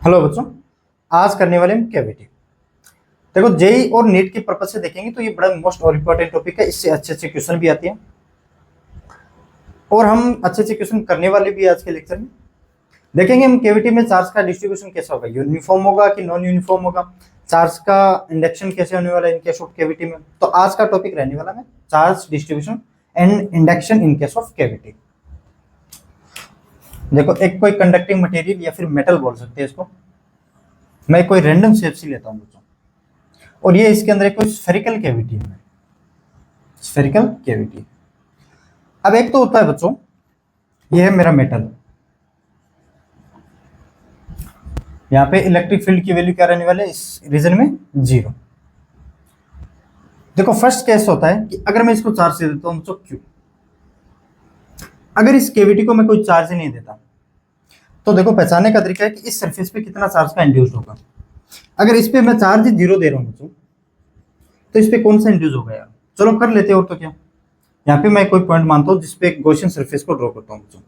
Hello बच्चों, आज करने वाले हम कैविटी। देखो, जेई और नीट के पर्पज से देखेंगे तो ये बड़ा मोस्ट और इम्पोर्टेंट टॉपिक है। इससे अच्छे अच्छे क्वेश्चन भी आते हैं और हम अच्छे अच्छे क्वेश्चन करने वाले भी आज के लेक्चर में देखेंगे। हम कैविटी में चार्ज का डिस्ट्रीब्यूशन कैसा होगा, यूनिफॉर्म होगा कि नॉन यूनिफॉर्म होगा, चार्ज का इंडक्शन कैसे होने वाला है इन केस ऑफ कैविटी में। तो आज का टॉपिक रहने वाला है charge distribution and induction in case of cavity. देखो, एक कोई कंडक्टिंग मटेरियल या फिर मेटल बोल सकते हैं इसको, मैं कोई रैंडम शेप से लेता हूं बच्चों, और ये इसके अंदर एक कोई स्फेरिकल कैविटी है, स्फेरिकल कैविटी। अब एक तो होता है बच्चों, ये है मेरा मेटल, यहाँ पे इलेक्ट्रिक फील्ड की वैल्यू क्या रहने वाले इस रीजन में 0। देखो, फर्स्ट केस होता है कि अगर मैं इसको चार्ज दे देता हूं तो क्यू, अगर इस कैविटी को मैं कोई चार्ज ही नहीं देता तो देखो पहचानने का तरीका है कि इस सरफेस पे कितना चार्ज का इंड्यूस होगा। अगर इस पे मैं चार्ज ही 0 दे रहा हूं बच्चों तो इस पे कौन सा इंड्यूस होगा यार। चलो कर लेते हैं, और तो क्या। यहाँ पे मैं कोई पॉइंट मानता हूँ जिसपे गॉसियन सरफेस को ड्रॉ करता हूँ बच्चों,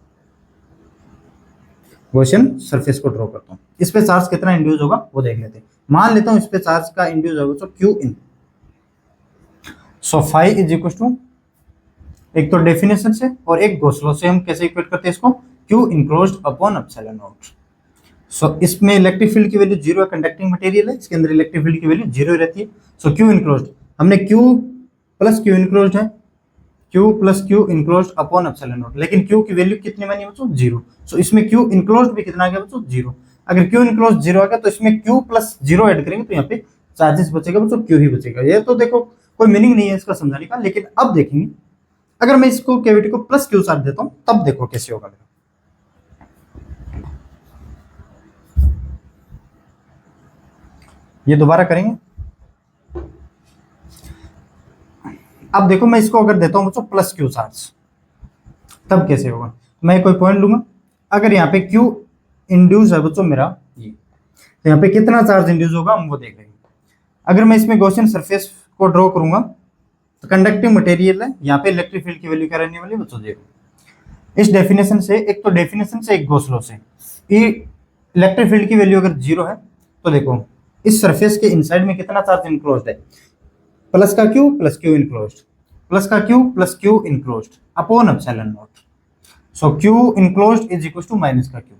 गॉसियन सरफेस को ड्रॉ करता हूँ। इस पे चार्ज कितना इंड्यूस होगा वो देख लेते हैं। मान लेता हूँ इस पे चार्ज का इंड्यूस होगा तो q in. So phi is equal to, एक तो डेफिनेशन से और एक गॉस लॉ से हम कैसे इक्वेट करते हैं इसको, Q enclosed upon epsilon not. So इसमें इलेक्ट्रिक फील्ड की वैल्यू 0 है, कंडक्टिंग मटेरियल है, इसके अंदर इलेक्ट्रिक फील्ड की वैल्यू 0 रहती है। सो क्यू इनक्लोज्ड, हमने क्यू प्लस क्यू इनक्लोज्ड है, Q plus q enclosed upon epsilon not, लेकिन क्यू की वैल्यू कितनी मानी बच्चों 0। सो इसमें क्यू इनक्लोज्ड भी कितना आ गया बच्चों 0। अगर क्यू इनक्लोज्ड 0 आ गया तो इसमें क्यू प्लस 0 ऐड करेंगे तो यहाँ पे चार्जेस बचेगा बच्चों, क्यू ही बचेगा। ये तो देखो कोई मीनिंग नहीं है इसका समझाने का, लेकिन अब देखेंगे अगर मैं इसको कैविटी को प्लस क्यू चार्ज देता हूँ तब देखो कैसे होगा। ये दोबारा करेंगे। अब देखो, मैं इसको अगर देता हूं बच्चों प्लस क्यू चार्ज तब कैसे होगा। मैं कोई पॉइंट लूंगा, अगर यहाँ पे क्यू इंड्यूस है बच्चों मेरा ये, तो यहाँ पे कितना चार्ज इंड्यूस होगा हम वो देख लेंगे। अगर मैं इसमें गॉसियन सरफेस को ड्रॉ करूंगा तो कंडक्टिंग मटेरियल है, यहाँ पे इलेक्ट्रिक फील्ड की वैल्यू क्या रहने वाली है बच्चों 0। इस डेफिनेशन से, एक तो डेफिनेशन से एक गॉस लॉ से, इलेक्ट्रिक फील्ड की वैल्यू अगर 0 है तो देखो इस सरफेस के इनसाइड में कितना चार्ज इनक्लोज्ड है, प्लस का q plus q enclosed, plus का q plus q enclosed upon epsilon not. So q enclosed is equal to minus का क्यू।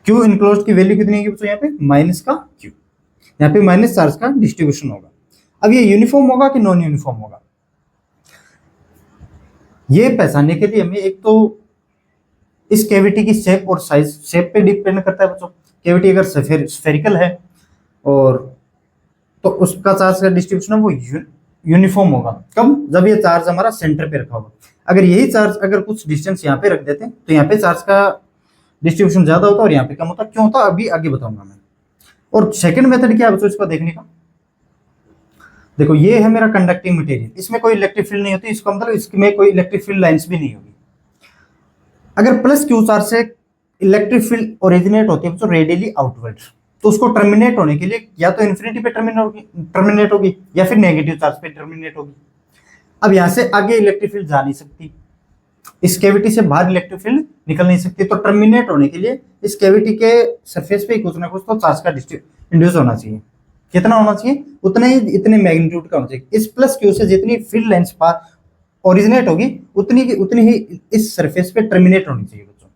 क्यू इनक्लोज्ड की वैल्यू कितनी है यहाँ पे माइनस का क्यू, यहाँ पे माइनस चार्ज का डिस्ट्रीब्यूशन होगा। अब ये यूनिफॉर्म होगा कि नॉन यूनिफॉर्म होगा, ये पहचानने के लिए हमें एक तो इस कैविटी की शेप और साइज, शेप पे डिपेंड करता है बच्चों। कैविटी अगर स्फेरिकल है और तो उसका चार्ज का डिस्ट्रीब्यूशन है वो यूनिफॉर्म होगा। कब, जब ये चार्ज हमारा सेंटर पे रखा होगा। अगर यही चार्ज अगर कुछ डिस्टेंस यहाँ पे रख देते हैं तो यहाँ पे चार्ज का डिस्ट्रीब्यूशन ज्यादा होता है और यहाँ पे कम होता है। क्यों होता है अभी आगे बताऊंगा मैं। और सेकंड मेथड क्या है बच्चों इसको देखने का, देखो ये है मेरा कंडक्टिंग मटेरियल, इसमें कोई इलेक्ट्रिक फील्ड नहीं होती, इसका मतलब इसमें कोई इलेक्ट्रिक फील्ड लाइंस भी नहीं होगी। अगर प्लस क्यू चार्ज से इलेक्ट्रिक फील्ड ओरिजिनेट होती है तो रेडियली आउटवर्ड, तो उसको टर्मिनेट होने के लिए या तो इन्फिनिटी पे टर्मिनेट होगी या फिर नेगेटिव चार्ज पे टर्मिनेट होगी। अब यहां से आगे इलेक्ट्रिक फील्ड जा नहीं सकती, इस कैविटी से बाहर इलेक्ट्रिक फील्ड निकल नहीं सकती, तो टर्मिनेट होने के लिए इस कैविटी के सरफेस पे कुछ ना कुछ तो चार्ज का इंड्यूस होना चाहिए। कितना होना चाहिए, उतना ही, इतने मैग्नीट्यूड का होना चाहिए। इस प्लस क्यू से जितनी फील्ड लाइंस पार ओरिजिनेट होगी उतनी ही इस सरफेस पे टर्मिनेट होनी चाहिए बच्चों।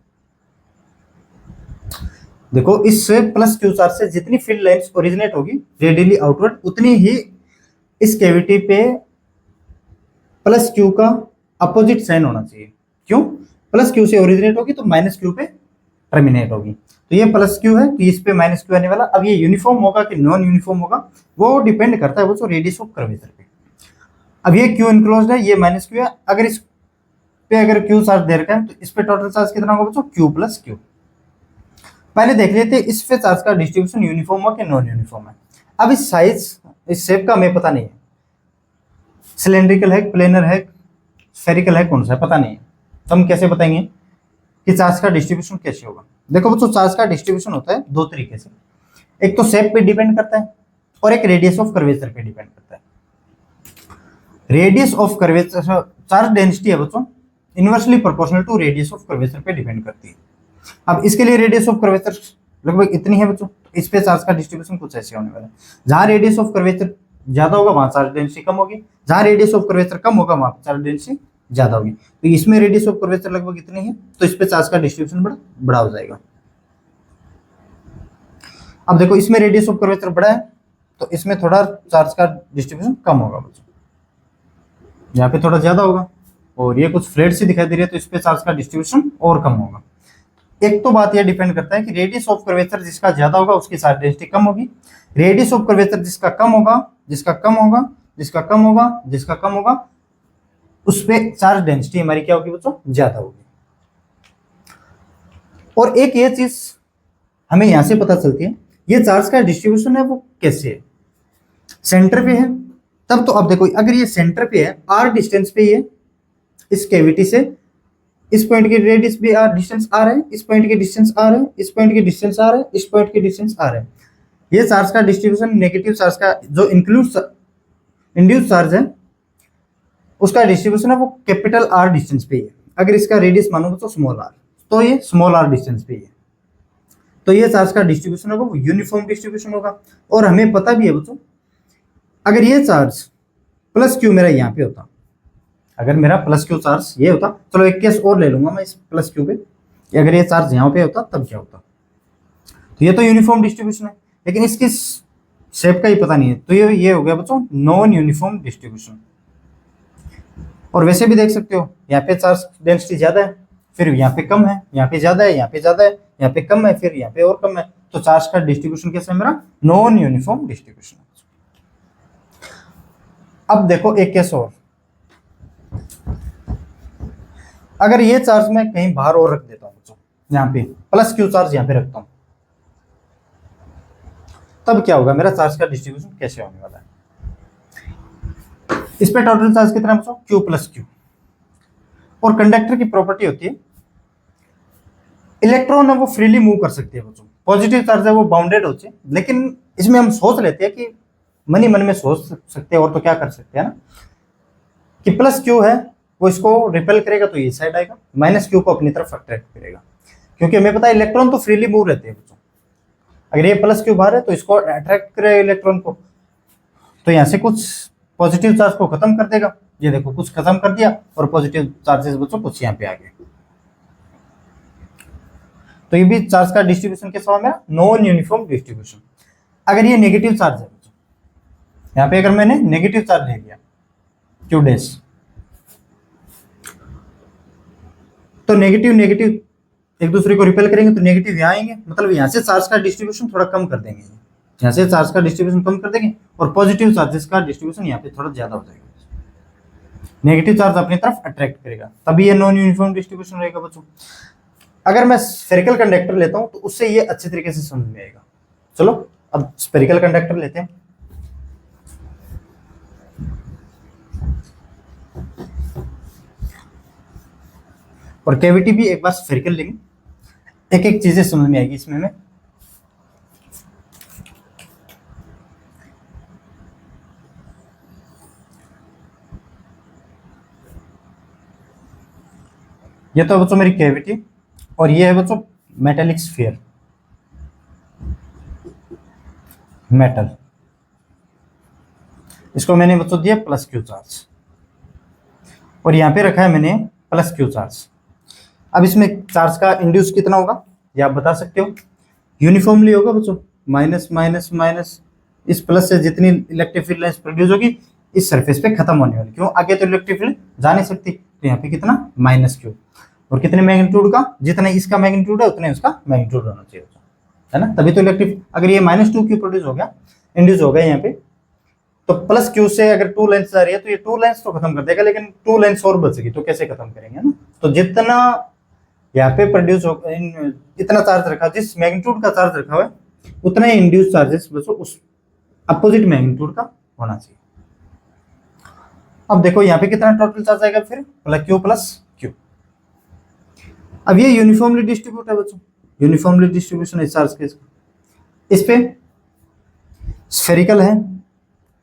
देखो, इस प्लस क्यू चार्ज से जितनी फील्ड लाइंस ओरिजिनेट होगी रेडियली आउटवर्ड, उतनी ही इस कैविटी पे प्लस क्यू का अपोजिट साइन होना चाहिए। क्यों, प्लस क्यू से ओरिजिनेट होगी तो माइनस क्यू पे टर्मिनेट होगी। तो ये प्लस क्यू है तो इस पे माइनस क्यू आने वाला। अब ये यूनिफॉर्म होगा कि नॉन यूनिफॉर्म होगा वो डिपेंड करता है वो रेडियस ऑफ कर्वेचर पे। अब ये क्यू इनक्लोज्ड है, ये माइनस क्यू है, अगर इस पे अगर क्यू चार्ज दे रखा है तो इस पे टोटल चार्ज कितना होगा बच्चों क्यू प्लस क्यू। पहले देख लेते हैं इस पे चार्ज का डिस्ट्रीब्यूशन यूनिफॉर्म है कि नॉन यूनिफॉर्म है। अब इस साइज, इस शेप का हमें पता नहीं है, सिलेंड्रिकल है, प्लेनर है, स्फेरिकल है, कौन सा है पता नहीं है, तो हम कैसे बताएंगे कि चार्ज का डिस्ट्रीब्यूशन कैसे होगा। देखो बच्चों, चार्ज का डिस्ट्रीब्यूशन होता है दो तरीके से, एक तो शेप पे डिपेंड करता है और एक रेडियस ऑफ कर्वेचर पे डिपेंड करता है। Radius of curvature, charge density है बच्चों inversely proportional to radius of curvature पे डिपेंड करती है। अब इसके लिए रेडियस ऑफ कर्वेचर लगभग इतनी है बच्चों, तो इस पे चार्ज का डिस्ट्रीब्यूशन कुछ ऐसे होने वाला है। जहां रेडियस ऑफ कर्वेचर ज्यादा होगा वहां चार्ज डेंसिटी कम होगी, जहां रेडियस ऑफ कर्वेचर कम होगा वहां चार्ज डेंसिटी ज्यादा होगी। तो इसमें रेडियस ऑफ कर्वेचर लगभग इतनी है, तो इस पे चार्ज का डिस्ट्रीब्यूशन बड़ा हो जाएगा। अब देखो इसमें रेडियस ऑफ कर्वेचर बड़ा है, तो इसमें थोड़ा चार्ज का डिस्ट्रीब्यूशन कम होगा बच्चों, यहाँ पे थोड़ा ज्यादा होगा। और ये कुछ फ्लैट सी दिखाई दे रही है, तो इस पे चार्ज का डिस्ट्रीब्यूशन और कम होगा। एक तो बात यह डिपेंड करता है कि रेडियस ऑफ कर्वेचर जिसका ज्यादा होगा उसकी चार्ज डेंसिटी कम होगी, रेडियस ऑफ कर्वेचर जिसका कम होगा, जिसका कम होगा, जिसका कम होगा, जिसका कम होगा, उस पे चार्ज डेंसिटी हमारी क्या होगी बच्चों, ज्यादा होगी। और एक ये चीज हमें यहां से पता चलती है, ये चार्ज का डिस्ट्रीब्यूशन है वो कैसे है, सेंटर पे है तब। तो अब देखो अगर ये सेंटर पे है, आर डिस्टेंस पे है इस कैविटी से, इस पॉइंट की रेडियस भी आर डिस्टेंस आर है, इस पॉइंट की डिस्टेंस आर है, इस पॉइंट की डिस्टेंस आर है, इस पॉइंट की डिस्टेंस आर है। ये चार्ज का डिस्ट्रीब्यूशन नेगेटिव चार्ज का जो इंड्यूस चार्ज है उसका डिस्ट्रीब्यूशन है वो कैपिटल आर डिस्टेंस पे है। अगर इसका रेडियस मानो तो स्मॉल आर, तो ये स्मॉल आर डिस्टेंस पे है, तो ये चार्ज का डिस्ट्रीब्यूशन होगा वो यूनिफॉर्म डिस्ट्रीब्यूशन होगा। और हमें पता भी है बच्चों, अगर ये चार्ज प्लस क्यू मेरा यहाँ पे होता, अगर मेरा प्लस क्यू चार्ज ये होता, चलो एक केस और ले लूंगा मैं इस प्लस क्यू पे, अगर ये चार्ज यहाँ पे होता तब क्या होता। तो ये तो यूनिफॉर्म डिस्ट्रीब्यूशन है, लेकिन इसकी शेप का ही पता नहीं है, तो ये हो गया बच्चों नॉन यूनिफॉर्म डिस्ट्रीब्यूशन। और वैसे भी देख सकते हो, यहाँ पे चार्ज डेंसिटी ज्यादा है, फिर यहाँ पे कम है, यहाँ पे ज्यादा है, यहाँ पे ज्यादा है, यहाँ पे कम है, फिर यहाँ पे और कम है, तो चार्ज का डिस्ट्रीब्यूशन कैसे है मेरा, नॉन यूनिफॉर्म डिस्ट्रीब्यूशन। अब देखो एक केस और, अगर ये चार्ज मैं कहीं बाहर और रख देता हूं बच्चों, यहाँ पे प्लस क्यू चार्ज यहाँ पे रखता हूं, तब क्या होगा, मेरा चार्ज का डिस्ट्रीब्यूशन कैसे होने वाला है। इस पे टोटल चार्ज कितना बच्चों, क्यू प्लस क्यू। और कंडक्टर की प्रॉपर्टी होती है, इलेक्ट्रॉन है वो फ्रीली मूव कर सकती है बच्चों, पॉजिटिव चार्ज है वो बाउंडेड होती है। लेकिन इसमें हम सोच लेते हैं कि मन ही मन में सोच सकते हैं, और तो क्या कर सकते हैं ना, कि प्लस क्यू है वो इसको रिपेल करेगा तो ये साइड आएगा, माइनस क्यू को अपनी तरफ अट्रैक्ट करेगा, क्योंकि हमें पता है इलेक्ट्रॉन तो फ्रीली मूव रहते हैं बच्चों। अगर ये प्लस क्यू बाहर है तो इसको अट्रैक्ट करेगा इलेक्ट्रॉन को, तो यहाँ से कुछ पॉजिटिव चार्ज को खत्म कर देगा। ये देखो कुछ खत्म कर दिया और पॉजिटिव चार्जेस बच्चों कुछ यहाँ पे आ गए, तो ये भी चार्ज का डिस्ट्रीब्यूशन कैसा हुआ मेरा, नॉन यूनिफॉर्म डिस्ट्रीब्यूशन। अगर ये नेगेटिव चार्ज है बच्चों, यहाँ पे अगर मैंने नेगेटिव चार्ज ले लिया क्यू डैश, तो नेगेटिव नेगेटिव एक दूसरे को रिपेल करेंगे, तो नेगेटिव यहाँ आएंगे, मतलब यहाँ से चार्ज का डिस्ट्रीब्यूशन थोड़ा कम कर देंगे, यहाँ से चार्ज का डिस्ट्रीब्यूशन कम कर देंगे, और पॉजिटिव चार्जेस का डिस्ट्रीब्यूशन यहाँ पे थोड़ा ज्यादा हो जाएगा, नेगेटिव चार्ज अपनी तरफ अट्रैक्ट करेगा, तभी ये नॉन यूनिफॉर्म डिस्ट्रीब्यूशन रहेगा बच्चों। अगर मैं स्फेरिकल कंडक्टर लेता हूं तो उससे ये अच्छे तरीके से समझ में आएगा। चलो अब स्फेरिकल कंडक्टर लेते हैं। और कैविटी भी एक बार स्फेरिकल लेंगे, एक एक चीजें समझ में आएगी इसमें हमें। ये तो बच्चों मेरी कैविटी, और ये है बच्चों मेटेलिक स्फीयर, मेटल, इसको मैंने बच्चों दिया प्लस क्यू चार्ज, और यहां पे रखा है मैंने प्लस क्यू चार्ज। अब इसमें चार्ज का इंड्यूस कितना होगा ये आप बता सकते हो, यूनिफॉर्मली होगा बच्चों, माइनस माइनस माइनस, इस प्लस से जितनी इलेक्ट्रिक फील्ड लाइंस प्रोड्यूस होगी इस सरफेस पे खत्म होने वाली, क्यों आगे तो इलेक्ट्रिक फील्ड जा नहीं सकती, तो यहाँ पे कितना माइनस क्यू, और कितने मैग्नीट्यूड का, जितना इसका मैग्नीट्यूड है उतना उसका मैग्नीट्यूड होना चाहिए, है ना, तभी तो इलेक्ट्रिक। अगर ये -2 क्यू प्रोड्यूस हो गया, इंड्यूस हो गया यहाँ पे, तो प्लस क्यू से अगर 2 लेंस जा रही है तो ये 2 लेंस तो खत्म कर देगा, लेकिन 2 लेंस और बचेगी, तो कैसे खत्म करेंगे ना। तो जितना यहाँ पे प्रोड्यूस हो, इतना चार्ज रखा, जिस मैग्नीट्यूड का चार्ज रखा हुआ है उतना ही इंड्यूस चार्जेस बच्चों उस अपोजिट मैग्नीट्यूड का होना चाहिए। अब देखो यहाँ पे कितना टोटल चार्ज आएगा, फिर प्लस क्यू। अब ये यूनिफॉर्मली डिस्ट्रीब्यूट है बच्चों, यूनिफॉर्मली डिस्ट्रीब्यूशन है चार्ज के, इस पे स्फेरिकल है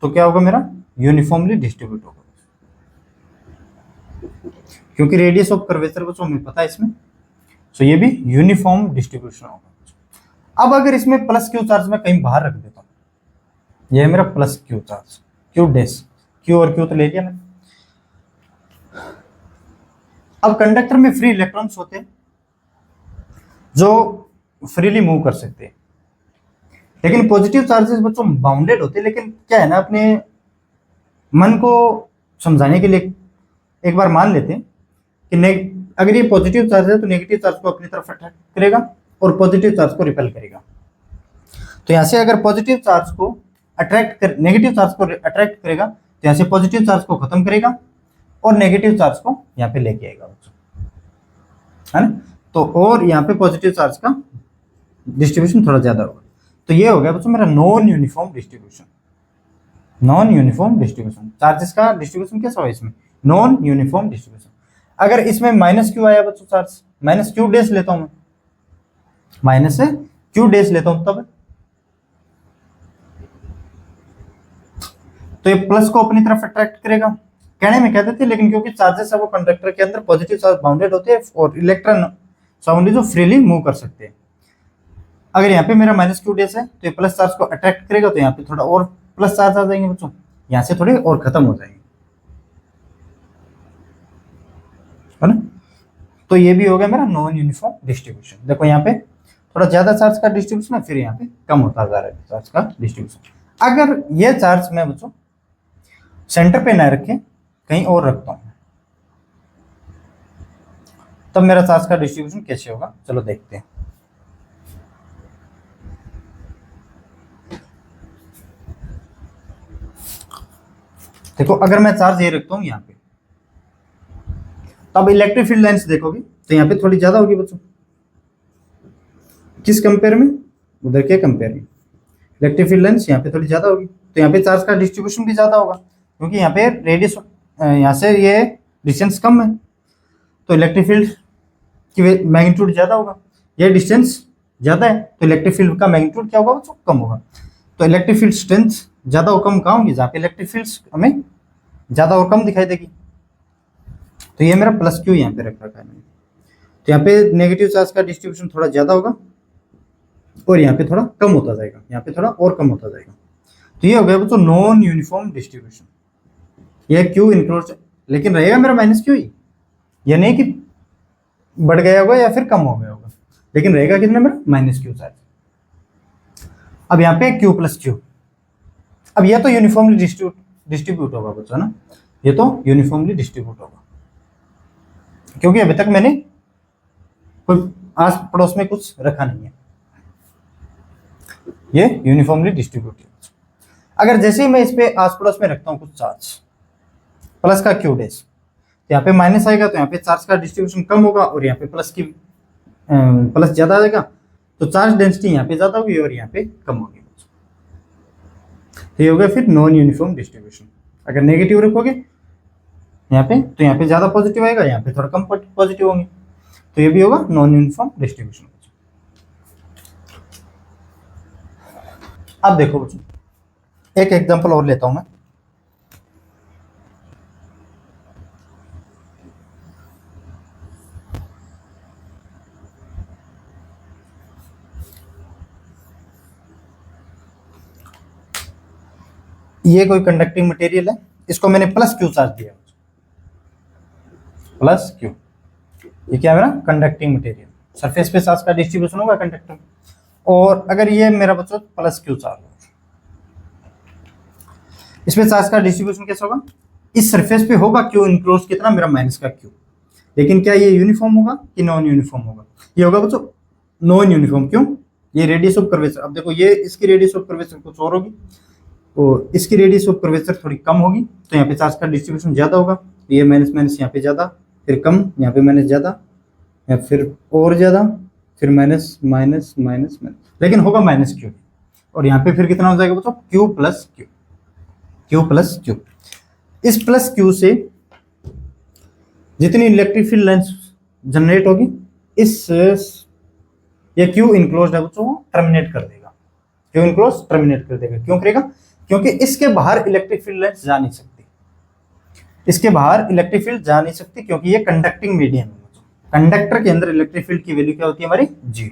तो क्या होगा मेरा, यूनिफॉर्मली डिस्ट्रीब्यूट होगा, क्योंकि रेडियस ऑफ कर्वेचर बच्चों हमें पता है इसमें सो ये भी यूनिफॉर्म डिस्ट्रीब्यूशन होगा। अब अगर इसमें प्लस क्यू चार्ज मैं कहीं बाहर रख देता हूँ, ये है मेरा plus Q charge, Q dash, Q और क्यू तो ले लिया मैंने। अब कंडक्टर में फ्री इलेक्ट्रॉन्स होते हैं जो फ्रीली मूव कर सकते हैं, लेकिन पॉजिटिव चार्जेस बच्चों बाउंडेड होते हैं। लेकिन क्या है ना, अपने मन को समझाने के लिए एक बार मान लेते हैं कि अगर ये पॉजिटिव चार्ज है तो नेगेटिव चार्ज को अपनी तरफ अट्रैक्ट करेगा और पॉजिटिव चार्ज को रिपेल करेगा। तो यहाँ से अगर पॉजिटिव चार्ज को नेगेटिव चार्ज को अट्रैक्ट करेगा तो यहाँ से पॉजिटिव चार्ज को खत्म करेगा और नेगेटिव चार्ज को यहाँ पे लेके आएगा बच्चों, है ना। तो और यहाँ पे पॉजिटिव चार्ज का डिस्ट्रीब्यूशन थोड़ा ज्यादा होगा। तो ये हो गया बच्चों मेरा non uniform distribution. Non uniform distribution charges का डिस्ट्रीब्यूशन कैसा होगा इसमें, नॉन यूनिफॉर्म डिस्ट्रीब्यूशन। अगर इसमें माइनस क्यू आया बच्चों चार्ज, माइनस क्यू डैश लेता हूं मैं, माइनस क्यू डैश लेता हूं तब तो ये प्लस को अपनी तरफ अट्रैक्ट करेगा। कहने में कहते थे, लेकिन क्योंकि चार्जेस है वो कंडक्टर के अंदर पॉजिटिव चार्ज बाउंडेड होते हैं और इलेक्ट्रॉन साउंड जो फ्रीली मूव कर सकते हैं। अगर यहाँ पे मेरा माइनस क्यू डैश है तो ये प्लस चार्ज को अट्रैक्ट करेगा, तो यहाँ पे थोड़ा और प्लस चार्ज आ जाएंगे बच्चों, यहाँ से थोड़े और खत्म हो जाएंगे, है ना। तो ये भी हो गया मेरा नॉन यूनिफॉर्म डिस्ट्रीब्यूशन। देखो यहाँ पे थोड़ा ज्यादा चार्ज का डिस्ट्रीब्यूशन है, फिर यहाँ पे कम होता जा रहा है चार्ज का डिस्ट्रीब्यूशन। अगर ये चार्ज मैं बच्चों सेंटर पे ना रखे, कहीं और रखता हूं, तब मेरा चार्ज का डिस्ट्रीब्यूशन कैसे होगा, चलो देखते हैं। देखो अगर मैं चार्ज ये रखता हूं यहाँ पे, तब इलेक्ट्रिक फील्ड लाइन्स देखोगे तो यहाँ पे थोड़ी ज्यादा होगी बच्चों, किस कंपेयर में, उधर के कंपेयर में इलेक्ट्रिक फील्ड लाइन्स यहाँ पे थोड़ी ज्यादा होगी। तो यहाँ पे चार्ज का डिस्ट्रीब्यूशन भी ज्यादा होगा, क्योंकि यहाँ पे रेडियस, यहाँ से ये डिस्टेंस कम है तो इलेक्ट्रिक फील्ड की मैग्नीट्यूड ज्यादा होगा। ये डिस्टेंस ज्यादा है तो इलेक्ट्रिक फील्ड का मैग्नीट्यूड क्या होगा बच्चों, कम होगा। तो इलेक्ट्रिक फील्ड स्ट्रेंथ ज्यादा और कम कहाँ होगी, जहाँ पे इलेक्ट्रिक फील्ड हमें ज्यादा और कम दिखाई देगी। तो ये मेरा प्लस क्यू यहाँ पे रख रखा है मैंने। तो यहाँ पे नेगेटिव चार्ज का डिस्ट्रीब्यूशन थोड़ा ज्यादा होगा और यहाँ पे थोड़ा कम होता जाएगा, यहाँ पे थोड़ा और कम होता जाएगा। तो ये हो गया बच्चों नॉन यूनिफॉर्म डिस्ट्रीब्यूशन। ये क्यू इंक्लोज, लेकिन रहेगा मेरा माइनस क्यू ही, ये नहीं कि बढ़ गया होगा या फिर कम हो गया होगा, लेकिन रहेगा कितना मेरा माइनस क्यू चार्ज। अब यहाँ पे क्यू प्लस क्यू, अब ये तो यूनिफॉर्मली डिस्ट्रीब्यूट होगा बच्चों ना, ये तो यूनिफॉर्मली डिस्ट्रीब्यूट होगा, क्योंकि अभी तक मैंने कोई आस पड़ोस में कुछ रखा नहीं है, ये यूनिफॉर्मली डिस्ट्रीब्यूटेड। अगर जैसे ही मैं इस पे आस पड़ोस में रखता हूँ कुछ चार्ज प्लस का क्यू डैश, तो यहाँ पे माइनस आएगा तो यहाँ पे चार्ज का डिस्ट्रीब्यूशन कम होगा और यहाँ पे प्लस ज्यादा आएगा, तो चार्ज डेंसिटी यहाँ पे ज्यादा होगी और यहाँ पे कम होगी। तो ये हो गया फिर नॉन यूनिफॉर्म डिस्ट्रीब्यूशन। अगर नेगेटिव रखोगे यहाँ पे तो यहाँ पे ज्यादा पॉजिटिव आएगा, यहाँ पे थोड़ा कम पॉजिटिव होंगे, तो ये भी होगा नॉन यूनिफॉर्म डिस्ट्रीब्यूशन। अब देखो बच्चों एक एग्जांपल और लेता हूं मैं। ये कोई कंडक्टिंग मटेरियल है, इसको मैंने प्लस क्यू चार्ज दिया, प्लस क्यू। ये क्या है मेरा कंडक्टिंग मटेरियल, सरफेस पे चार्ज का डिस्ट्रीब्यूशन होगा कंडक्टर। और अगर ये मेरा बच्चों प्लस क्यू चार्ज हो, इसमें चार्ज का डिस्ट्रीब्यूशन कैसा होगा, इस सरफेस पे होगा क्यू इनक्लोज कितना मेरा माइनस का क्यू, लेकिन क्या ये यूनिफॉर्म होगा कि नॉन यूनिफॉर्म होगा, ये होगा बच्चों नॉन यूनिफॉर्म। क्यों, ये रेडियस ऑफ कर्वेचर, अब देखो ये इसकी रेडियस ऑफ कर्वेचर कुछ और होगी और इसकी रेडियस ऑफ कर्वेचर थोड़ी कम होगी, तो यहाँ पे चार्ज का डिस्ट्रीब्यूशन ज्यादा होगा, ये माइनस माइनस यहाँ पे ज्यादा, फिर कम, यहाँ पे माइनस ज्यादा, या फिर और ज्यादा, फिर माइनस माइनस माइनस माइनस, लेकिन होगा माइनस क्यू। और यहाँ पे फिर कितना हो जाएगा बच्चों, Q plus Q, Q plus Q. इस प्लस क्यू से जितनी इलेक्ट्रिक फील्ड लाइंस जनरेट होगी, इस ये क्यू इनक्लोज्ड है बच्चों वो टर्मिनेट कर देगा, क्यू इनक्लोज टर्मिनेट कर देगा। क्यों करेगा, क्योंकि इसके बाहर इलेक्ट्रिक फील्ड लाइंस जा नहीं सकती, इसके बाहर इलेक्ट्रिक फील्ड जा नहीं सकती, क्योंकि ये कंडक्टिंग मीडियम है। कंडक्टर के अंदर इलेक्ट्रिक फील्ड की वैल्यू क्या होती है हमारी, 0।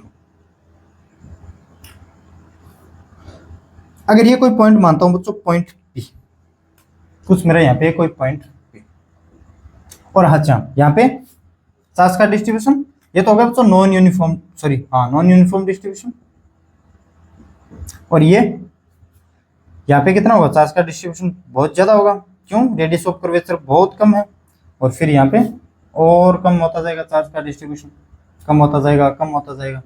अगर ये कोई पॉइंट मानता हूं बच्चों, पॉइंट पी, कुछ मेरा यहाँ पे कोई पॉइंट पी, और अच्छा यहाँ पे चार्ज का डिस्ट्रीब्यूशन, ये तो होगा बच्चों नॉन यूनिफॉर्म, सॉरी हाँ नॉन यूनिफॉर्म डिस्ट्रीब्यूशन। और ये यहाँ पे कितना होगा, चार्ज का डिस्ट्रीब्यूशन बहुत ज्यादा होगा, क्यों, रेडियस ऑफ कर्वेचर बहुत कम है। और फिर यहाँ पे और कम होता जाएगा, चार्ज का डिस्ट्रीब्यूशन कम होता जाएगा, कम होता जाएगा।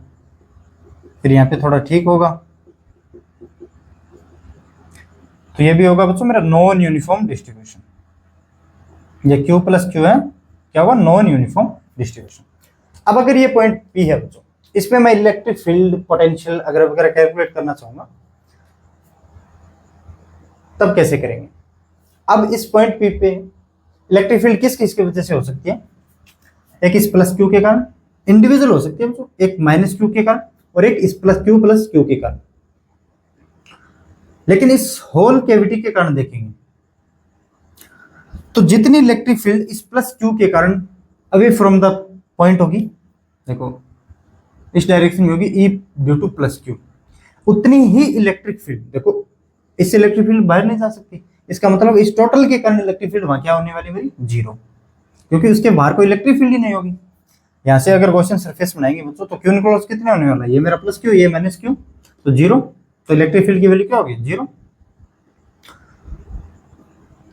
फिर यहाँ पे थोड़ा ठीक होगा, तो ये भी होगा बच्चों मेरा नॉन यूनिफॉर्म डिस्ट्रीब्यूशन। ये Q प्लस Q है, क्या हुआ, नॉन यूनिफॉर्म डिस्ट्रीब्यूशन। अब अगर ये पॉइंट P है बच्चों, इसमें मैं इलेक्ट्रिक फील्ड पोटेंशियल अगर वगैरह कैलकुलेट करना चाहूंगा, तब कैसे करेंगे। अब इस पॉइंट P पे इलेक्ट्रिक फील्ड किस किस की वजह से हो सकती है, एक इस प्लस Q के कारण इंडिविजुअल हो सकती है बच्चों, एक माइनस Q के कारण, और एक इस प्लस Q के कारण। लेकिन इस होल कैविटी के कारण देखेंगे तो जितनी इलेक्ट्रिक फील्ड इस प्लस Q के कारण अवे फ्रॉम द पॉइंट होगी, देखो इस डायरेक्शन में होगी, E due two plus Q, उतनी ही इलेक्ट्रिक फील्ड, देखो इससे इलेक्ट्रिक फील्ड बाहर नहीं जा सकती। इसका मतलब इस टोटल के कारण इलेक्ट्रिक फील्ड वहां क्या होने वाली मेरी, 0, क्योंकि उसके बाहर कोई इलेक्ट्रिक फील्ड ही नहीं होगी। यहाँ से अगर गॉसियन सरफेस बनाएंगे बच्चों, तो Q निकलोस कितने होने वाला है, ये मेरा प्लस Q, ये माइनस Q, तो 0, तो इलेक्ट्रिक फील्ड की वैल्यू क्या होगी, 0।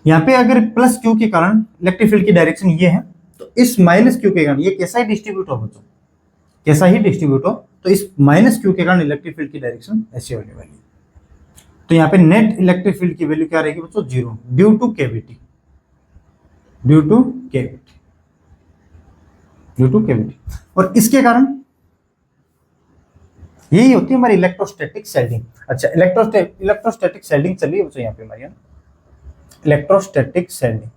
यहाँ पे अगर प्लस Q के कारण इलेक्ट्रिक फील्ड की डायरेक्शन ये है, तो इस माइनस Q के कारण ये कैसा ही डिस्ट्रीब्यूट हो बच्चों, कैसा ही डिस्ट्रीब्यूट हो, तो इस माइनस Q के कारण इलेक्ट्रिक फील्ड की डायरेक्शन ऐसी होने वाली है। तो यहाँ पे नेट इलेक्ट्रिक फील्ड की वैल्यू क्या रहेगी बच्चों, 0, due two cavity, due two cavity, due two cavity. और इसके कारण यही होती है हमारी इलेक्ट्रोस्टैटिक शेल्डिंग। अच्छा इलेक्ट्रोस्टैटिक शेल्डिंग चलिए बच्चों, यहाँ पे हमारी इलेक्ट्रोस्टैटिक शेल्डिंग,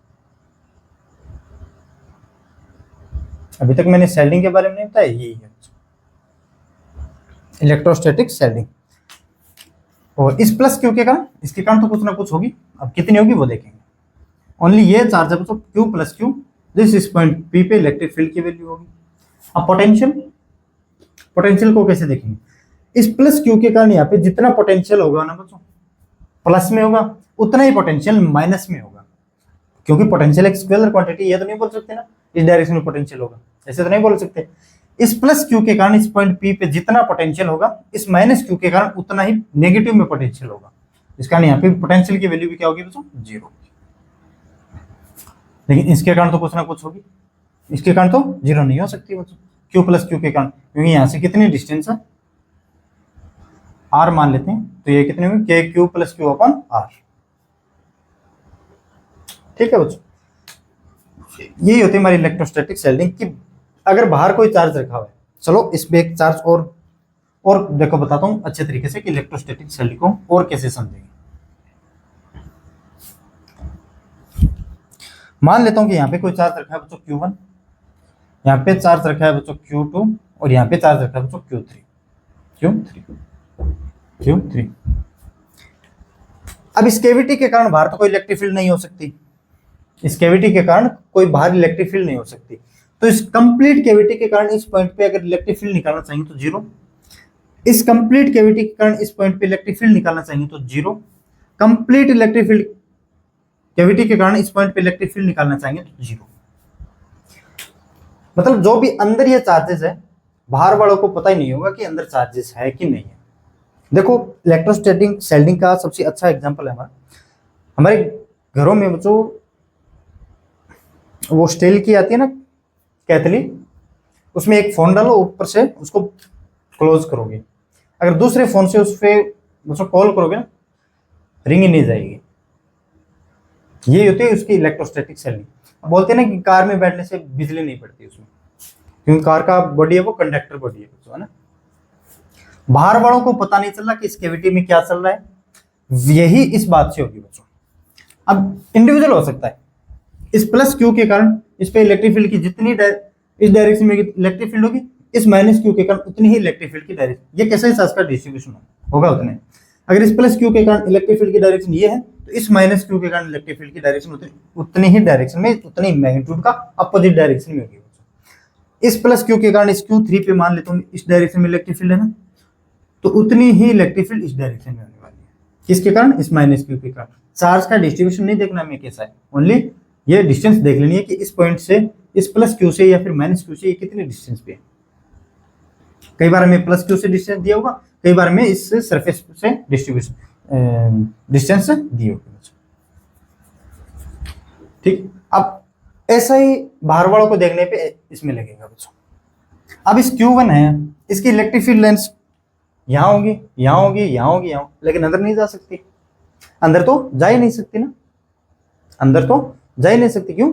अभी तक मैंने शेल्डिंग के बारे में नहीं बताया, यही है इलेक्ट्रोस्टैटिक शेल्डिंग। और इस प्लस Q के कारण, इसके कारण तो कुछ ना कुछ होगी, अब कितनी होगी वो देखेंगे। ओनली ये चार्ज है बच्चों Q प्लस Q, दिस इस पॉइंट P पे इलेक्ट्रिक फील्ड की वैल्यू होगी। अब पोटेंशियल को कैसे देखेंगे, इस प्लस Q के कारण यहाँ पे जितना पोटेंशियल होगा ना बच्चों प्लस में होगा, उतना ही पोटेंशियल माइनस में होगा, क्योंकि पोटेंशियल एक स्केलर क्वांटिटी, ये तो नहीं बोल सकते ना इस डायरेक्शन में पोटेंशियल होगा, ऐसे तो नहीं बोल सकते। इस प्लस Q के कारण इस पॉइंट P पे जितना पोटेंशियल होगा, इस माइनस Q के कारण उतना ही नेगेटिव में पोटेंशियल होगा। इस कारण यहाँ पे पोटेंशियल की वैल्यू भी क्या होगी बच्चों, 0। लेकिन इसके कारण तो कुछ ना कुछ होगी, इसके कारण तो 0 नहीं हो सकती बच्चों, Q प्लस Q के कारण, क्योंकि यहाँ से कितनी डिस्टेंस है, R मान लेते हैं, तो ये कितने होगी, KQ plus Q upon R। ठीक है बच्चों, यही होती है हमारी इलेक्ट्रोस्टैटिक शेल्डिंग की। अगर बाहर कोई चार्ज रखा हुआ है, चलो इस पे एक चार्ज और देखो बताता हूं अच्छे तरीके से कि इलेक्ट्रोस्टैटिक शेल्डिंग को और कैसे समझेंगे। मान लेता हूं कि यहाँ पे कोई चार्ज रखा है बच्चों Q1, यहाँ पे चार्ज रखा है बच्चों Q2, और यहाँ पे चार्ज रखा है बच्चों Q3। अब इस कैविटी के कारण बाहर तो कोई इलेक्ट्रिक फील्ड नहीं हो सकती, इस कैविटी के कारण कोई बाहर इलेक्ट्रिक फील्ड नहीं हो सकती, तो इस कंप्लीट कैविटी के कारण इस पॉइंट पे अगर इलेक्ट्रिक फील्ड निकालना चाहिए तो 0, इस कंप्लीट कैविटी के कारण इस पॉइंट पे इलेक्ट्रिक फील्ड निकालना चाहिए तो 0, कंप्लीट इलेक्ट्रिक फील्ड कैविटी के कारण इस पॉइंट पे इलेक्ट्रिक फील्ड निकालना चाहेंगे तो 0। मतलब जो भी अंदर ये चार्जेस है, बाहर वालों को पता ही नहीं होगा कि अंदर चार्जेस है कि नहीं है। देखो इलेक्ट्रोस्टैटिक शेल्डिंग का सबसे अच्छा एग्जांपल है हमारे घरों में बच्चों, वो स्टील की आती है ना कैतली, उसमें एक फोन डालो, ऊपर से उसको क्लोज करोगे, अगर दूसरे फोन से उस पर कॉल करोगे ना, रिंग ही नहीं जाएगी। ये होती है उसकी इलेक्ट्रोस्टैटिक शेल्डिंग। बोलते हैं ना कि कार में बैठने से बिजली नहीं पड़ती उसमें, क्योंकि कार का बॉडी है वो कंडक्टर बॉडी है ना। बाहर वालों को पता नहीं चल रहा कि इस कैविटी में क्या चल रहा है, यही इस बात से होगी बच्चों। अब इंडिविजुअल हो सकता है, इस प्लस Q के कारण इस पे इलेक्ट्रिक फील्ड की जितनी इस डायरेक्शन में इलेक्ट्रिक फील्ड होगी, इस माइनस Q के कारण उतनी ही इलेक्ट्रिक फील्ड की डायरेक्शन, ये कैसा ही चार्ज का डिस्ट्रीब्यूशन होगा उतने। अगर इस प्लस Q के कारण इलेक्ट्रिक फील्ड की डायरेक्शन ये है, तो इस माइनस Q के कारण इलेक्ट्रिक फील्ड की डायरेक्शन उतनी ही डायरेक्शन में, उतनी मैग्नीट्यूड का अपोजिट डायरेक्शन में होगी। इस प्लस क्यू के कारण इस Q3 पे मान लेता हूँ इस डायरेक्शन में इलेक्ट्रिक फील्ड है ना, तो उतनी ही इलेक्ट्रिक फील्ड इस डायरेक्शन में होने वाली है। किसके कारण? इस माइनस क्यू के कारण। चार्ज का डिस्ट्रीब्यूशन नहीं देखना हमें कैसा है, ओनली ये डिस्टेंस देख लेनी है कि इस पॉइंट से इस प्लस क्यू से या फिर माइनस क्यू से ये कितने डिस्टेंस पे है। कई बार हमें प्लस क्यू से डिस्टेंस दिया होगा, कई बार हमें इस सरफेस से डिस्ट्रीब्यूशन डिस्टेंस दिए होगा। ठीक, अब ऐसा ही बाहर वालों को देखने पे इसमें लगेगा बच्चों। अब इस Q1 है, इसकी इलेक्ट्रिक फील्ड लेंस यहाँ होगी, यहाँ होगी, यहाँ होगी, यहाँ, लेकिन अंदर नहीं जा सकती। अंदर तो जा ही नहीं सकती ना, अंदर तो जा ही नहीं सकती। क्यों?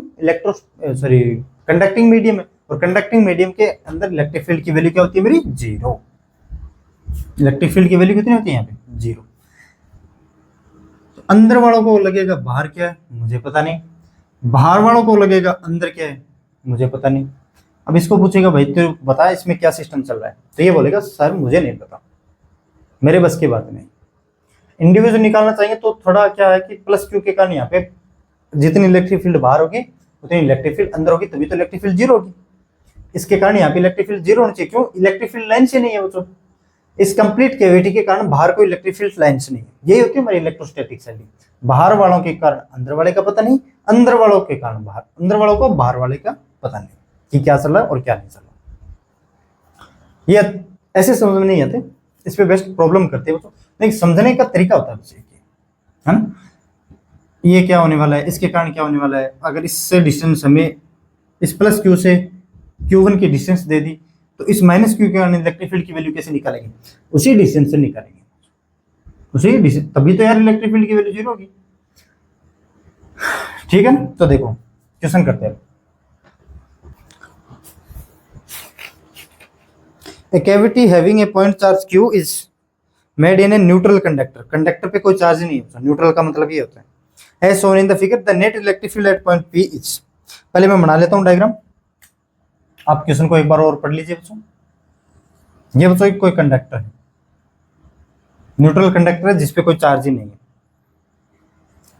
कंडक्टिंग मीडियम है, और कंडक्टिंग मीडियम के अंदर इलेक्ट्रिक फील्ड की वैल्यू क्या होती है मेरी? 0। इलेक्ट्रिक फील्ड की वैल्यू कितनी होती है यहाँ पे? 0। तो अंदर वालों को लगेगा बाहर क्या है, मुझे पता नहीं। बाहर वालों को लगेगा अंदर क्या है, मुझे पता नहीं। अब इसको पूछेगा भाई तो बता इसमें क्या सिस्टम चल रहा है, तो ये बोलेगा सर मुझे नहीं पता, मेरे बस की बात नहीं। इंडिविजुअल निकालना चाहिए तो थोड़ा क्या है कि प्लस क्यू के कारण यहाँ पे जितनी इलेक्ट्रिक फील्ड बाहर होगी उतनी इलेक्ट्रिक फील्ड अंदर होगी, तभी तो इलेक्ट्रिक फील्ड 0 होगी। इसके कारण यहाँ पे इलेक्ट्रिक फील्ड 0 होनी चाहिए। क्यों? इलेक्ट्रिक फील्ड लाइन से नहीं है बच्चों, इस कंप्लीट कैविटी के कारण बाहर कोई इलेक्ट्रिक फील्ड लाइन से नहीं है। यही होती है हमारी इलेक्ट्रोस्टैटिक सेलिंग। बाहर वालों के कारण अंदर वाले का पता नहीं, अंदर वालों के कारण बाहर, अंदर वालों को बाहर वाले का पता नहीं कि क्या चल रहा है और क्या नहीं चल रहा। ये ऐसे समझ में नहीं आते, इस पे बेस्ट प्रॉब्लम करते हैं बच्चों। लेकिन समझने का तरीका होता है बच्चे, है ना। ये क्या होने वाला है, इसके कारण क्या होने वाला है। अगर इससे डिस्टेंस हमें इस प्लस क्यू से Q1 की डिस्टेंस दे दी, तो इस माइनस क्यू के कारण इलेक्ट्रिक फील्ड की वैल्यू कैसे निकालेंगे? उसी डिस्टेंस से निकालेंगे, उसी डिस्टेंस, तभी तो यार इलेक्ट्रिक फील्ड की वैल्यू 0 होगी। ठीक है ना। तो देखो क्वेश्चन करते हैं। A cavity having a point charge Q is made in a neutral conductor. Conductor पे कोई चार्ज नहीं होता, न्यूट्रल का मतलब ये होता है। As shown in the figure, the net electric field at point P is। पहले मैं बना लेता हूँ डायग्राम, आप क्वेश्चन को एक बार और पढ़ लीजिए बच्चों। ये बच्चों कोई कंडक्टर है, न्यूट्रल कंडक्टर है जिसपे कोई चार्ज ही नहीं है,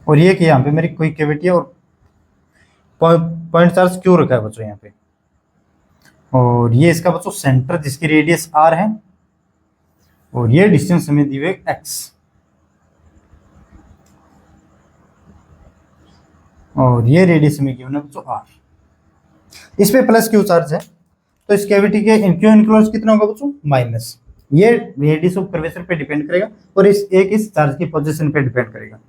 और ये कि यहाँ पे मेरी कोई कैविटी है और पॉइंट चार्ज Q रखा है बच्चों यहाँ पे, और ये इसका बच्चों सेंटर जिसकी रेडियस R है, और ये डिस्टेंस हमें दी हुई x, और ये रेडियस हमें गिवन है बच्चों R। इस पे प्लस Q चार्ज है, तो इस कैविटी के Q इनक्लोज कितना होगा बच्चों? माइनस। ये रेडियस ऑफ कर्वेचर पे डिपेंड करेगा, और इस चार्ज की पोजीशन पे डिपेंड करेगा।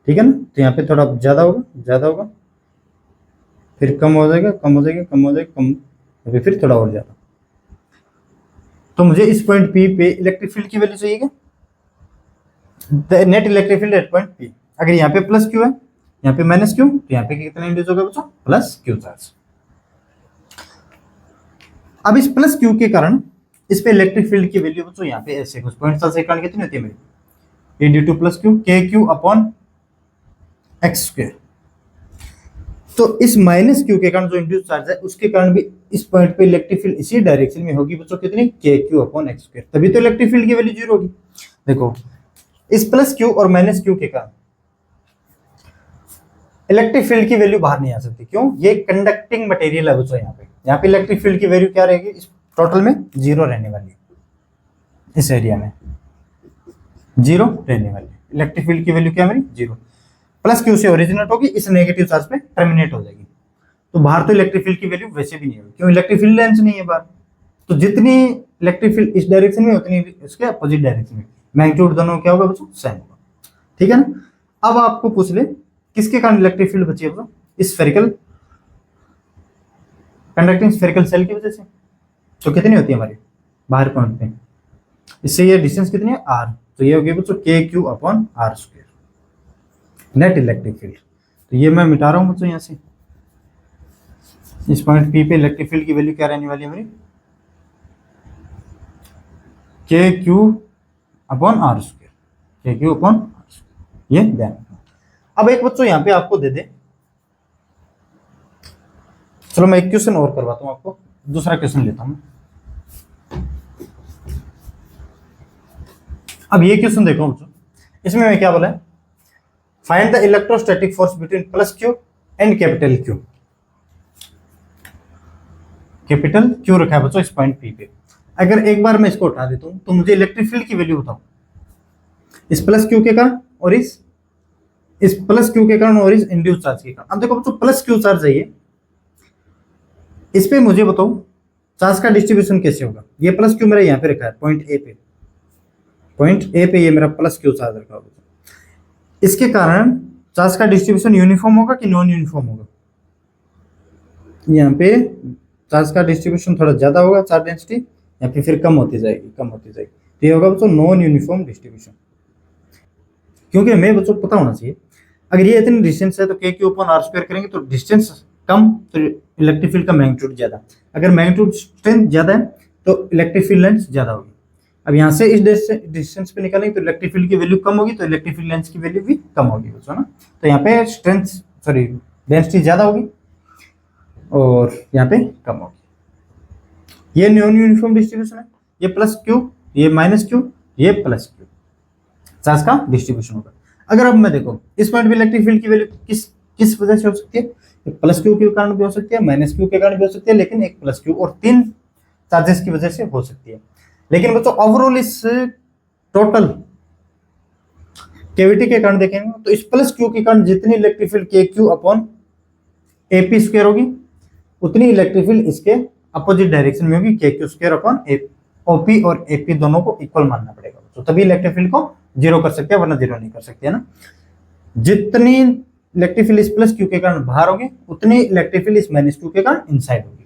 ठीक है ना। तो यहाँ पे थोड़ा ज्यादा होगा, फिर कम हो जाएगा, कम हो जाएगा, कम हो जाएगा, कम, फिर थोड़ा और ज्यादा। तो मुझे इस पॉइंट P पे इलेक्ट्रिक फील्ड की वैल्यू चाहिए क्या? The net electric field at point P। अगर यहाँ पे प्लस Q है, यहाँ पे माइनस Q, तो यहाँ पे कितना इंड्यूस होगा बच्चों? Plus Q charge. अब इस प्लस Q के कारण इस पे इलेक्ट्रिक फील्ड की वैल्यू बच्चों यहाँ पे ऐसे कुछ पॉइंट चार्ज के कारण कितनी होती है मेरी? A due two plus Q, KQ upon x square. तो इस माइनस Q के कारण जो इंड्यूस चार्ज है उसके कारण भी इस पॉइंट पे इलेक्ट्रिक फील्ड इसी डायरेक्शन में होगी बच्चों, कितनी? KQ अपॉन एक्स स्क्वायर, तभी तो इलेक्ट्रिक फील्ड की वैल्यू 0 होगी। देखो इस प्लस Q और माइनस Q के कारण इलेक्ट्रिक फील्ड की वैल्यू बाहर नहीं आ सकती। क्यों? ये कंडक्टिंग मटेरियल है बच्चों, यहाँ पे इलेक्ट्रिक फील्ड की वैल्यू क्या रहेगी? इस टोटल में 0 रहने वाली है, इस एरिया में 0 रहने वाली है। इलेक्ट्रिक फील्ड की वैल्यू क्या मेरी? 0। प्लस Q से ओरिजिनेट होगी, इस नेगेटिव चार्ज पे टर्मिनेट हो जाएगी, तो बाहर तो इलेक्ट्रिक फील्ड की वैल्यू वैसे भी नहीं होगी। क्यों? इलेक्ट्रिक फील्ड लाइंस नहीं है बाहर, तो जितनी इलेक्ट्रिक फील्ड इस डायरेक्शन में उतनी इसके अपोजिट डायरेक्शन में, मैग्नीट्यूड दोनों क्या होगा बच्चों? सेम होगा। ठीक है ना। अब आपको पूछ ले किसके कारण इलेक्ट्रिक फील्ड बची है बच्चों? इस स्फेरिकल कंडक्टिंग स्फेरिकल सेल की वजह से। तो कितनी होती है हमारी बाहर पॉइंट पे? इससे ये डिस्टेंस कितनी है? R। तो ये होगी बच्चों KQ upon R square, net electric field. तो ये मैं मिटा रहा हूँ बच्चों यहाँ से। इस पॉइंट P पे इलेक्ट्रिक फील्ड की वैल्यू क्या रहने वाली है मेरी? KQ upon R square, KQ upon R square. ये ध्यान। अब एक बच्चों यहाँ पे आपको दे दे, चलो मैं एक क्वेश्चन और करवाता हूँ आपको, दूसरा क्वेश्चन लेता हूँ। अब ये क्वेश्चन देखो बच्चों, इसमें मैं क्या बोला है? Find the electrostatic force between plus Q and capital Q। Capital Q रखा है बच्चों इस पॉइंट पी पे। अगर एक बार मैं इसको उठा देता हूँ तो मुझे इलेक्ट्रिक फील्ड की वैल्यू बताओ, इस प्लस क्यू के कारण और इस प्लस क्यू के कारण और इस इंड्यूस चार्ज के कारण। अब देखो बच्चों प्लस क्यू चार्ज है ये, इस पे मुझे बताओ चार्ज का डिस्ट्रीब्यूशन कैसे होगा। ये प्लस क्यू मेरा यहाँ पे रखा है पॉइंट ए पे, पॉइंट ए पे ये मेरा प्लस क्यू चार्ज रखा होगा, इसके कारण चार्ज का डिस्ट्रीब्यूशन यूनिफॉर्म होगा कि नॉन यूनिफॉर्म होगा। यहाँ पे चार्ज का डिस्ट्रीब्यूशन थोड़ा ज्यादा होगा चार्ज डेंसिटी, यहाँ पे फिर कम होती जाएगी कम होती जाएगी, तो ये होगा बच्चों नॉन यूनिफॉर्म डिस्ट्रीब्यूशन। क्योंकि हमें बच्चों पता होना चाहिए अगर ये इतनी डिस्टेंस है तो के क्यू अपॉन आर स्क्वायर करेंगे तो डिस्टेंस कम तो इलेक्ट्रिक फील्ड का मैग्नीट्यूड ज्यादा, अगर मैग्नीट्यूड स्ट्रेंथ ज्यादा है तो इलेक्ट्रिक फील्ड लेंथ ज्यादा होगी। अब यहाँ से इस डिस्टेंस पे निकालेंगे तो इलेक्ट्रिक फील्ड की वैल्यू कम होगी तो इलेक्ट्रिक फील्ड लेंथ की वैल्यू भी कम होगी बच्चों ना। तो यहाँ पे स्ट्रेंथ सॉरी डेंसिटी ज्यादा होगी और यहाँ पे कम होगी। ये नॉन यूनिफॉर्म डिस्ट्रीब्यूशन है, ये प्लस क्यू ये माइनस क्यू ये प्लस क्यू चार्ज का डिस्ट्रीब्यूशन होगा। अगर अब मैं देखो इस पॉइंट पे इलेक्ट्रिक फील्ड की वैल्यू किस वजह से हो सकती है, प्लस क्यू के कारण भी हो सकती है, माइनस क्यू के कारण भी हो सकती है, लेकिन एक प्लस क्यू और 3 चार्जेस की वजह से हो सकती है। लेकिन बच्चों ओवरऑल इस टोटल कैविटी के कारण देखेंगे तो इस प्लस क्यू के कारण जितनी इलेक्ट्रिक फील्ड के क्यू अपॉन एपी स्क्वायर होगी उतनी इलेक्ट्रिक फील्ड इसके अपोजिट डायरेक्शन में होगी के क्यू स्क्वायर अपॉन ओपी और एपी दोनों को इक्वल मानना पड़ेगा तो तभी इलेक्ट्रिक फील्ड को जीरो कर सकते हैं, वरना जीरो नहीं कर सकते है ना। जितनी इलेक्ट्रिक फील्ड इस प्लस क्यू के कारण बाहर होगी उतनी इलेक्ट्रिक फील्ड इस माइनस क्यू के कारण इनसाइड होगी,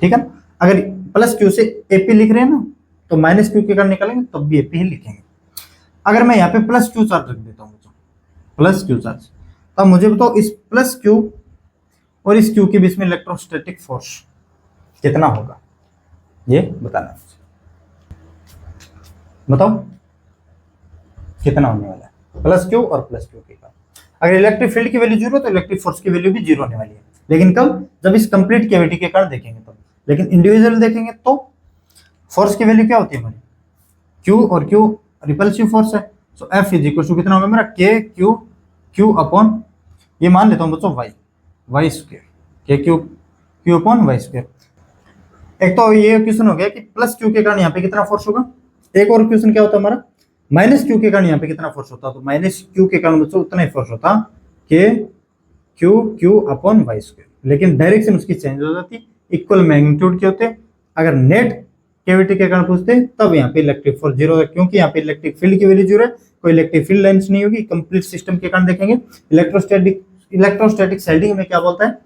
ठीक है। अगर प्लस क्यू से एपी लिख रहे हैं ना तो माइनस क्यू के कारण निकालेंगे तब भी एपी ही लिखेंगे। अगर मैं यहाँ पे प्लस क्यू चार्ज रख देता हूँ प्लस क्यू चार्ज, तो मुझे बताओ इस प्लस क्यू और इस क्यू के बीच में इलेक्ट्रोस्टैटिक फोर्स कितना होगा, ये बताना है। बताओ कितना होने वाला है प्लस क्यू और प्लस क्यू के कारण। अगर इलेक्ट्रिक फील्ड की वैल्यू जीरो तो इलेक्ट्रिक फोर्स की वैल्यू भी जीरो होने वाली है, लेकिन कब, जब इस कंप्लीट कैविटी के कारण देखेंगे तब। लेकिन इंडिविजुअल देखेंगे तो फोर्स की वैल्यू क्या होती है हमारी, क्यू और क्यू रिपल्सिव फोर्स है, सो एफ इज इक्वल टू कितना होगा मेरा के क्यू क्यू अपॉन ये मान लेता हूँ बच्चों y square, k q q upon y square. एक तो ये क्वेश्चन हो गया कि प्लस क्यू के कारण यहाँ पे कितना फोर्स होगा। एक और क्वेश्चन क्या होता है हमारा, माइनस क्यू के कारण यहाँ पे कितना फोर्स होता, तो माइनस क्यू के कारण बच्चों उतना ही फोर्स होता k q q upon y square, लेकिन डायरेक्शन उसकी चेंज हो जाती, इक्वल मैग्नीट्यूड के होते। अगर नेट कैविटी के कारण पूछते तब यहाँ पे इलेक्ट्रिक फोर्स जीरो है, क्योंकि यहाँ पे इलेक्ट्रिक फील्ड की वैल्यू जीरो है, कोई इलेक्ट्रिक फील्ड लाइंस नहीं होगी। कंप्लीट सिस्टम के कारण देखेंगे इलेक्ट्रोस्टैटिक शेल्डिंग में क्या बोलता है,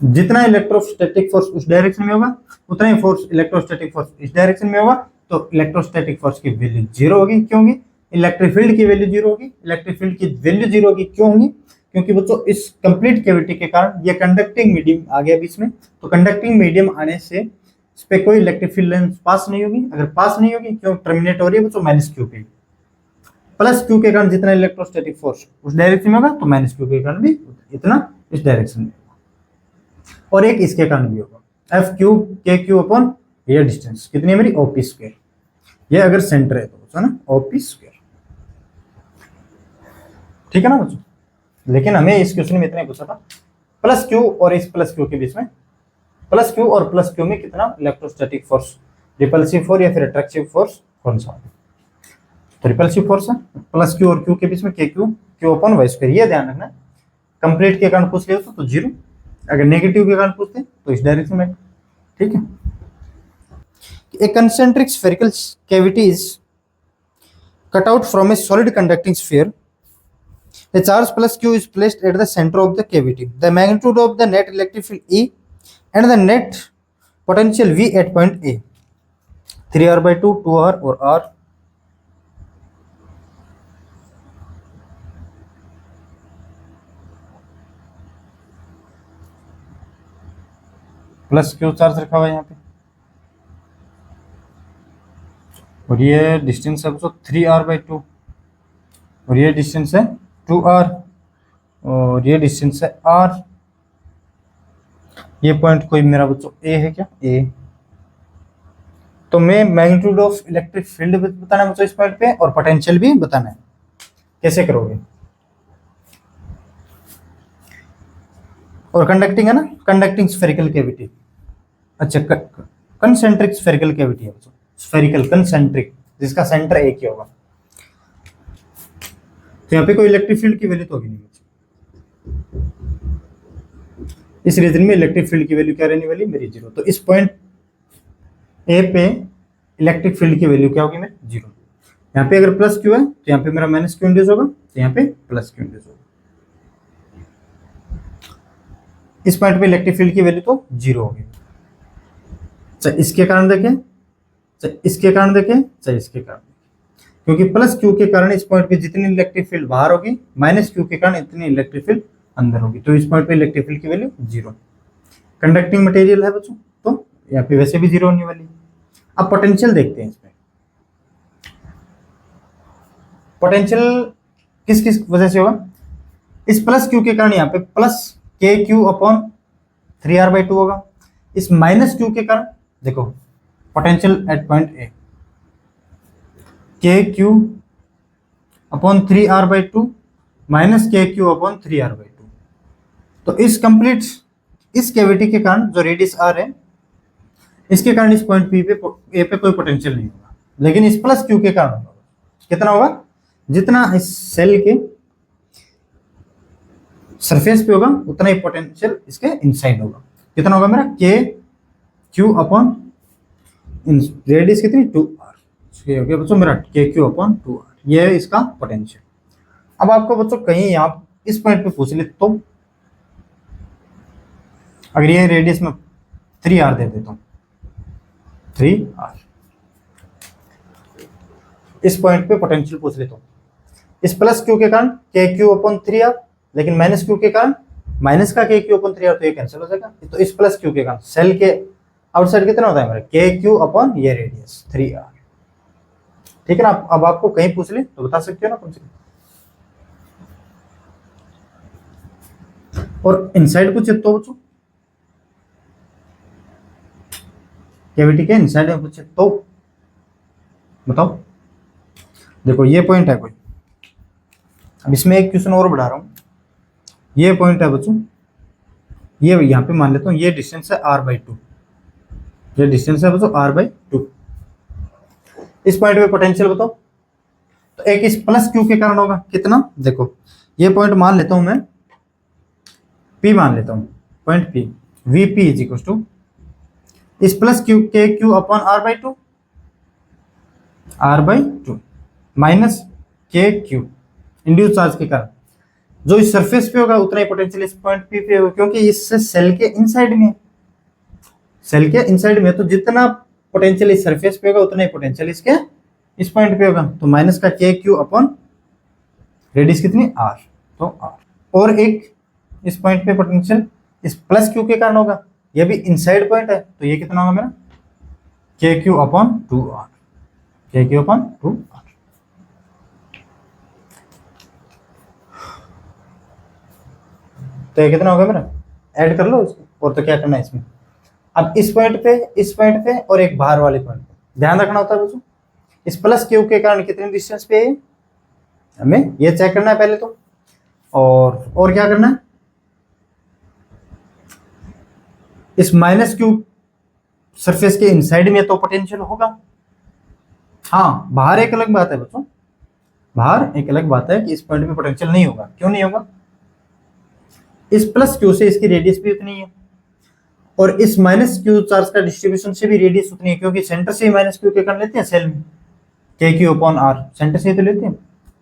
जितना इलेक्ट्रोस्टैटिक फोर्स उस डायरेक्शन में होगा उतना ही फोर्स इलेक्ट्रोस्टैटिक फोर्स इस डायरेक्शन में होगा, तो इलेक्ट्रोस्टैटिक फोर्स की वैल्यू जीरो होगी। क्यों होगी, इलेक्ट्रिक फील्ड की वैल्यू जीरो होगी। इलेक्ट्रिक फील्ड की वैल्यू जीरो होगी क्यों होगी, क्योंकि बच्चों इस कंप्लीट कैविटी के कारण ये कंडक्टिंग मीडियम आ गया बीच में, तो कंडक्टिंग मीडियम आने से इस पे कोई इलेक्ट्रिक फील्ड लाइन पास नहीं होगी। अगर पास नहीं होगी क्यों, टर्मिनेट हो रही है बच्चों माइनस क्यू पे, प्लस क्यू के कारण जितना इलेक्ट्रोस्टैटिक फोर्स उस डायरेक्शन में होगा तो माइनस क्यू के कारण भी इतना इस डायरेक्शन में होगा, और एक इसके कारण भी होगा F Q k q upon ये डिस्टेंस कितनी है मेरी ओपी स्क्वायर, ये अगर सेंटर है तो ना ओपी स्क्वायर, ठीक है ना बच्चों। लेकिन हमें इस क्वेश्चन में इतना ही पूछा था प्लस क्यू और इस प्लस क्यू के बीच में, प्लस क्यू और प्लस क्यू में कितना इलेक्ट्रोस्टैटिक फोर्स, रिपल्सिव फोर्स या फिर अट्रैक्टिव फोर्स कौन सा, तो रिपल्सिव फोर्स है। प्लस क्यू और क्यू के बीच में k q q upon y square, ये ध्यान रखना। कंप्लीट के कारण पूछ लिया तो जीरो, अगर नेगेटिव के कारण पूछते तो इस डायरेक्शन में, ठीक है। A concentric spherical cavity is cut out from a solid conducting sphere. A charge plus Q is placed at the center of the cavity. The magnitude of the net electric field E and the net potential V at point A, 3R/2, 2R or R. Plus Q charge रखा हुआ है यहाँ पे, और ये distance है 3R/2, और ये डिस्टेंस है 2R, और ये डिस्टेंस है R। ये पॉइंट कोई मेरा बच्चों A है क्या, A। तो मैं मैग्नीट्यूड ऑफ इलेक्ट्रिक फील्ड बताना है बच्चों इस पॉइंट पे, और पोटेंशियल भी बताना है। कैसे करोगे, और कंडक्टिंग है ना, कंडक्टिंग स्फेरिकल कैविटी। अच्छा, कंसेंट्रिक स्फेरिकल कैविटी है बच्चों, स्फेरिकल कंसेंट्रिक, जिसका सेंटर एक ही होगा। तो यहाँ पे कोई इलेक्ट्रिक फील्ड की वैल्यू तो होगी नहीं बच्चों। इस रीजन में इलेक्ट्रिक फील्ड की वैल्यू क्या रहने वाली, मेरी 0। तो इस पॉइंट ए पे इलेक्ट्रिक फील्ड की वैल्यू क्या होगी, मेरी 0। यहाँ पे अगर प्लस क्यू है तो यहाँ पे मेरा माइनस क्यू इंड्यूस होगा, तो यहाँ पे प्लस क्यू इंड्यूस होगा। इस पॉइंट पे इलेक्ट्रिक फील्ड की वैल्यू तो 0 होगी। चाहे इसके कारण देखें, चाहे इसके कारण देखें, चाहे इसके कारण देखें, क्योंकि प्लस क्यू के कारण इस पॉइंट पे जितनी इलेक्ट्रिक फील्ड बाहर होगी, माइनस क्यू के कारण इतनी इलेक्ट्रिक फील्ड अंदर होगी। तो इस पॉइंट पे इलेक्ट्रिक फील्ड की वैल्यू 0। कंडक्टिंग मटेरियल है बच्चों, तो यहाँ पे वैसे भी 0 होने वाली। अब पोटेंशियल देखते हैं इसमें। पोटेंशियल किस किस वजह से होगा, इस प्लस क्यू के कारण यहाँ पे प्लस के क्यू अपॉन 3r/2 होगा। इस माइनस क्यू के कारण देखो पोटेंशियल एट पॉइंट ए, के q upon 3r/2 minus k q upon 3r/2। तो इस कंप्लीट इस कैविटी के कारण जो रेडियस r है, इसके कारण इस पॉइंट पी पे ए पे कोई पोटेंशियल नहीं होगा, लेकिन इस प्लस क्यू के कारण होगा। कितना होगा, जितना इस सेल के सरफेस पे होगा उतना ही पोटेंशियल इसके इनसाइड होगा। कितना होगा मेरा, के क्यू अपॉन रेडियस कितनी 2r, हो गया बच्चों मेरा के क्यू अपॉन 2r, ये है इसका पोटेंशियल। अब आपको बच्चों कहीं यहाँ इस पॉइंट पे पूछ ले तो अगर ये रेडियस में 3r दे देता हूँ, 3r, इस पॉइंट पे पोटेंशियल पूछ लेता हूँ। इस प्लस क्यू के कारण के क्यू अपॉन 3r, लेकिन माइनस क्यू के कारण माइनस का के क्यू अपॉन 3r, तो ये कैंसिल हो जाएगा। तो इस प्लस क्यू के कारण सेल के आउटसाइड कितना होता है मेरा, के क्यू अपॉन ये रेडियस 3r। ठीक है ना। अब आपको कहीं पूछ ले तो बता सकते हो ना कम से कम। और इनसाइड पूछे तो बच्चों, कैविटी के इनसाइड में पूछे तो बताओ। देखो ये पॉइंट है कोई, अब इसमें एक क्वेश्चन और बढ़ा रहा हूं। ये पॉइंट है बच्चों, ये यहाँ पे मान लेता हूँ ये डिस्टेंस है r/2, ये डिस्टेंस है बच्चों r/2। इस पॉइंट पे पोटेंशियल बताओ। तो एक इस प्लस क्यू के कारण होगा कितना, देखो ये पॉइंट मान लेता हूं मैं, P मान लेता हूं, point P, Vp is equal to इस plus q k q upon r/2 minus k q induce charge के कारण जो इस सरफेस पे होगा उतना ही पोटेंशियल इस पॉइंट P पे होगा, क्योंकि इससे सेल के इनसाइड में, सेल के इनसाइड में, तो जितना पोटेंशियल इस सरफेस पे होगा उतना ही पोटेंशियल इसके इस पॉइंट पे होगा। तो माइनस का के क्यू अपॉन रेडियस कितनी r, तो r। और एक इस पॉइंट पे पोटेंशियल इस प्लस क्यू के कारण होगा, ये भी इनसाइड पॉइंट है, तो ये कितना होगा मेरा के क्यू अपॉन 2r, के क्यू अपॉन 2r। तो ये कितना होगा मेरा, ऐड कर लो इसको। और तो क्या करना है इसमें, अब इस पॉइंट पे और एक बाहर वाले पॉइंट पे ध्यान रखना होता है बच्चों। इस प्लस क्यू के कारण कितने डिस्टेंस पे है, हमें ये चेक करना है पहले तो। और क्या करना है, इस माइनस क्यू सरफेस के इनसाइड में तो पोटेंशियल होगा। हाँ, बाहर एक अलग बात है बच्चों, बाहर एक अलग बात है कि इस पॉइंट पे पोटेंशियल नहीं होगा। क्यों नहीं होगा, इस प्लस क्यू से इसकी रेडियस भी उतनी है, और इस माइनस क्यू चार्ज का डिस्ट्रीब्यूशन से भी रेडियस उतनी है, क्योंकि सेंटर से ही माइनस क्यू के कर लेते हैं सेल में, k q upon r centre से ही तो लेते हैं,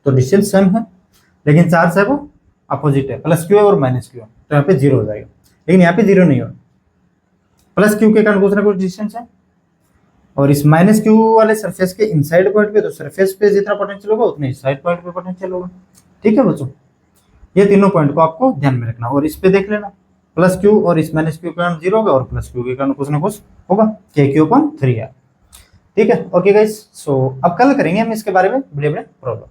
तो डिस्टेंस सेम है, लेकिन चार्ज है वो अपोजिट है, प्लस क्यू है और माइनस क्यू है, तो यहाँ पे 0 हो जाएगा। लेकिन यहाँ पे 0 नहीं होगा, प्लस क्यू के कारण कुछ ना कुछ डिस्टेंस है, और इस माइनस क्यू वाले सरफेस के इनसाइड पॉइंट पे, तो सरफेस पे जितना पोटेंशियल होगा उतने साइड पॉइंट पे पोटेंशियल होगा। ठीक है बच्चों, ये तीनों पॉइंट को आपको ध्यान में रखना, और इस पे देख लेना प्लस क्यू और इस माइनस क्यू के कारण 0 होगा, और प्लस क्यू के कारण कुछ ना कुछ होगा, के क्यू अपॉन 3r। ठीक है, ओके गाइस। सो अब कल करेंगे हम इसके बारे में बड़े बड़े प्रॉब्लम।